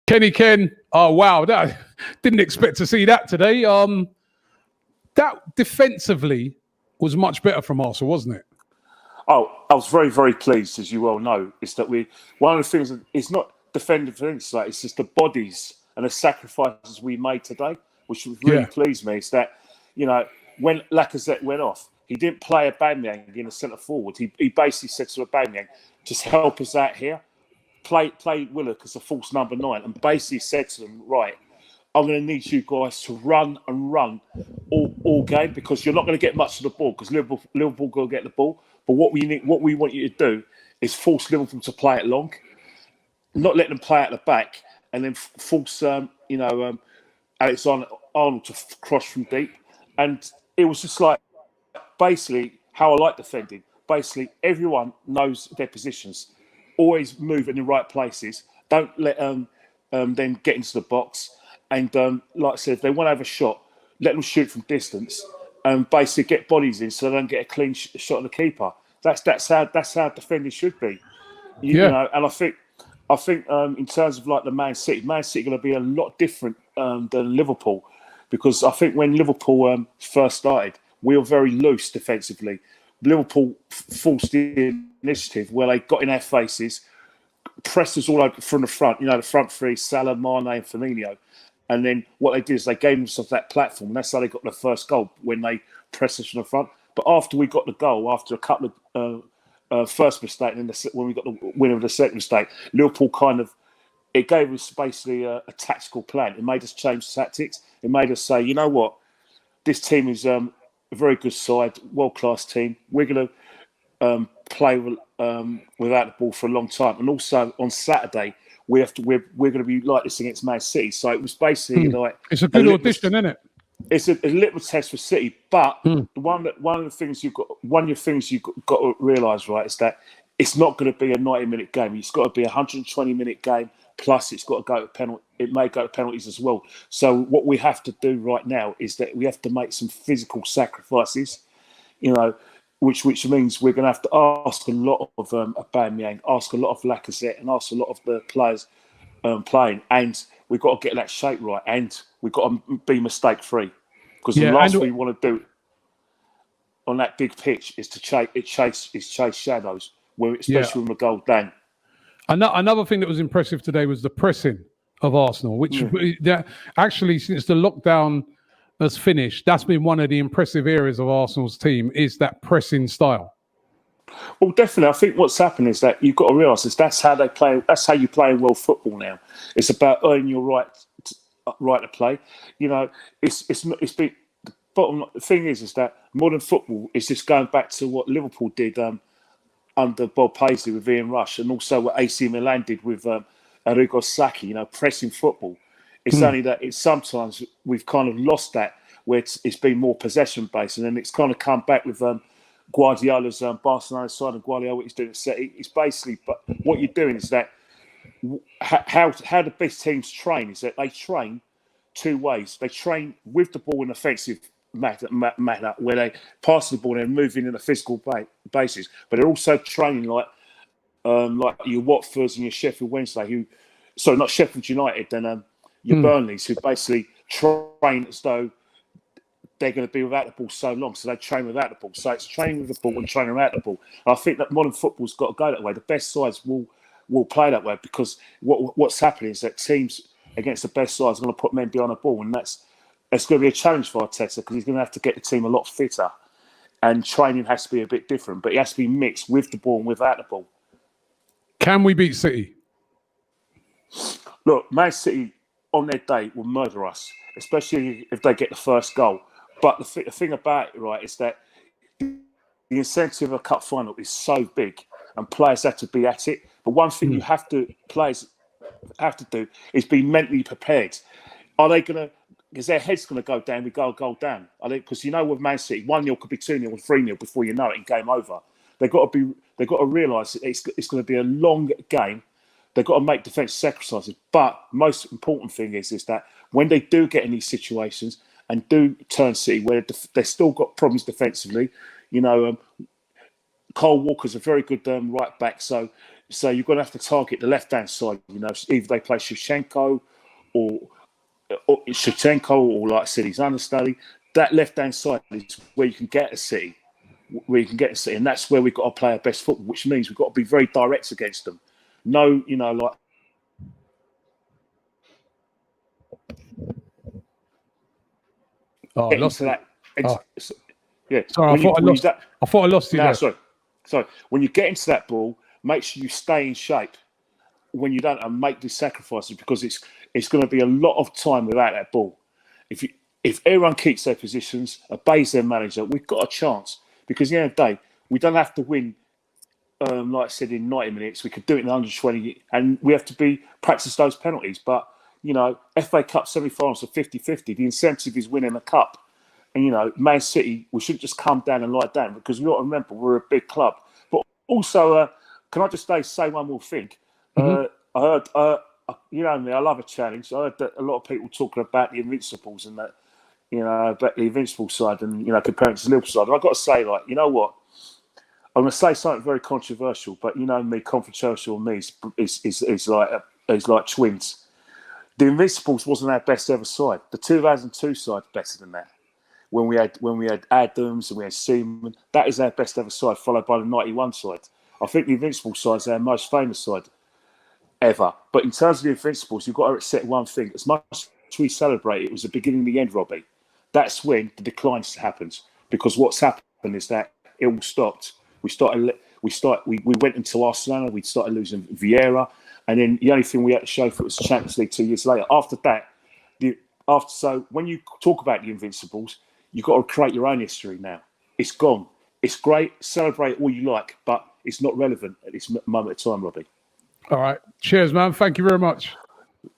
Kenny Ken. Oh wow, that didn't expect to see that today. That defensively was much better from Arsenal, wasn't it? Oh, I was very, very pleased, as you well know, is that one of the things it's not defending for things, like it's just the bodies and the sacrifices we made today, which really pleased me. Is that, when Lacazette went off, he didn't play Aubameyang in the centre forward. He basically said to Aubameyang, just help us out here. Play Willock as a false number 9, and basically said to them, right, I'm going to need you guys to run and run all game, because you're not going to get much of the ball, because Liverpool go get the ball. But what we want you to do is force Liverpool to play it long, not let them play at the back, and then force Alexander-Arnold to cross from deep. And it was just like basically how I like defending. Basically, everyone knows their positions. Always move in the right places. Don't let them get into the box. And like I said, if they want to have a shot, let them shoot from distance and basically get bodies in so they don't get a clean shot of the keeper. That's how defending should be. And I think in terms of like the Man City going to be a lot different than Liverpool, because I think when Liverpool first started, we were very loose defensively. Liverpool forced the initiative where they got in our faces, pressed us all over from the front. The front three: Salah, Mane, and Firmino. And then what they did is they gave themselves that platform, and that's how they got the first goal, when they pressed us from the front. But after we got the goal, after a couple of first mistake, and then when we got the winner of the second mistake, Liverpool it gave us basically a tactical plan. It made us change tactics. It made us say, you know what, this team is a very good side, world-class team. We're going to play without the ball for a long time. And also on Saturday, we're going to be like this against Man City. So it was basically like it's a good audition, isn't it? It's a litmus test for City. But one of the things you've got to realise, right, is that it's not going to be a 90-minute game. It's got to be a 120-minute game. Plus, it's got to go to penalty. It may go to penalties as well. So what we have to do right now is that we have to make some physical sacrifices. Which means we're going to have to ask a lot of Aubameyang, ask a lot of Lacazette, and ask a lot of the players playing. And we've got to get that shape right, and we've got to be mistake-free. Because the last thing we want to do on that big pitch is to chase shadows, especially when we're goal down. Another thing that was impressive today was the pressing of Arsenal, which actually, since the lockdown has finished, that's been one of the impressive areas of Arsenal's team, is that pressing style. Well, definitely. I think what's happened is that you've got to realise that's how they play. That's how you play in world football now. It's about earning your right to play. It's been the bottom. The thing is that modern football is just going back to what Liverpool did under Bob Paisley with Ian Rush, and also what AC Milan did with Arrigo Sacchi. Pressing football. It's only that sometimes we've kind of lost that, where it's been more possession based, and then it's kind of come back with Guardiola's Barcelona side, and Guardiola what he's doing at City. It's basically, but what you're doing is that how the best teams train is that they train two ways. They train with the ball in offensive matter where they pass the ball and move in a physical basis, but they're also training like your Watfords and your Sheffield Wednesday, not Sheffield United, then your Burnleys, who basically train as though they're going to be without the ball so long, so they train without the ball. So it's training with the ball and training without the ball. And I think that modern football's got to go that way. The best sides will play that way, because what's happening is that teams against the best sides are going to put men behind the ball, and that's going to be a challenge for Arteta, because he's going to have to get the team a lot fitter, and training has to be a bit different, but it has to be mixed with the ball and without the ball. Can we beat City? Look, Man City on their day will murder us, especially if they get the first goal. But the thing about it, right, is that the incentive of a cup final is so big, and players have to be at it. But one thing players have to do is be mentally prepared. Are they going to? Because their head's going to go down. We go down. Because with Man City, 1-0 could be 2-0 or 3-0 before you know it, and game over. They've got to realise it's going to be a long game. They've got to make defensive sacrifices. But most important thing is that when they do get in these situations and do turn City, where they've still got problems defensively, Kyle Walker's a very good right back, so you're going to have to target the left-hand side. You know, either they play Shevchenko or like I said, he's understudy. That left-hand side is where you can get a City, and that's where we've got to play our best football, which means we've got to be very direct against them. No, you know, like. Oh, I lost it. Yeah. Sorry, I thought I lost you there. Sorry. When you get into that ball, make sure you stay in shape when you don't, and make these sacrifices, because it's going to be a lot of time without that ball. If everyone keeps their positions, obeys their manager, we've got a chance. Because at the end of the day, we don't have to win, like I said, in 90 minutes. We could do it in 120, and we have to practice those penalties. But, you know, FA Cup semi-finals are 50-50. The incentive is winning a cup. And, you know, Man City, we shouldn't just come down and lie down, because we got to remember we're a big club. But also, can I just say one more thing? I heard, you know me, I love a challenge. I heard that a lot of people talking about the Invincibles and that, you know, about the Invincible side and, you know, comparing it to the Liverpool side. And I've got to say, like, you know what? I'm going to say something very controversial, but you know me, controversial and me is like twins. The Invincibles wasn't our best ever side. The 2002 side's better than that. When we had Adams and we had Seaman, that is our best ever side, followed by the 91 side. I think the Invincible side is our most famous side ever. But in terms of the Invincibles, you've got to accept one thing. As much as we celebrate, it was the beginning and the end, Robbie. That's when the decline happens. Because what's happened is that it all stopped. We went into Arsenal, we started losing Vieira, and then the only thing we had to show for it was the Champions League 2 years later. After that, so when you talk about the Invincibles, you've got to create your own history now. It's gone. It's great. Celebrate all you like, but it's not relevant at this moment of time, Robbie. All right. Cheers, man. Thank you very much.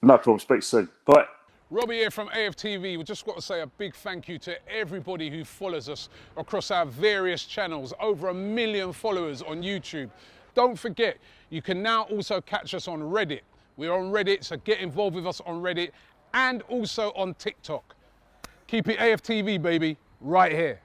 No problem. Speak soon. Bye. Robbie here from AFTV. We've just got to say a big thank you to everybody who follows us across our various channels. Over 1 million followers on YouTube. Don't forget, you can now also catch us on Reddit. We're on Reddit, so get involved with us on Reddit and also on TikTok. Keep it AFTV, baby, right here.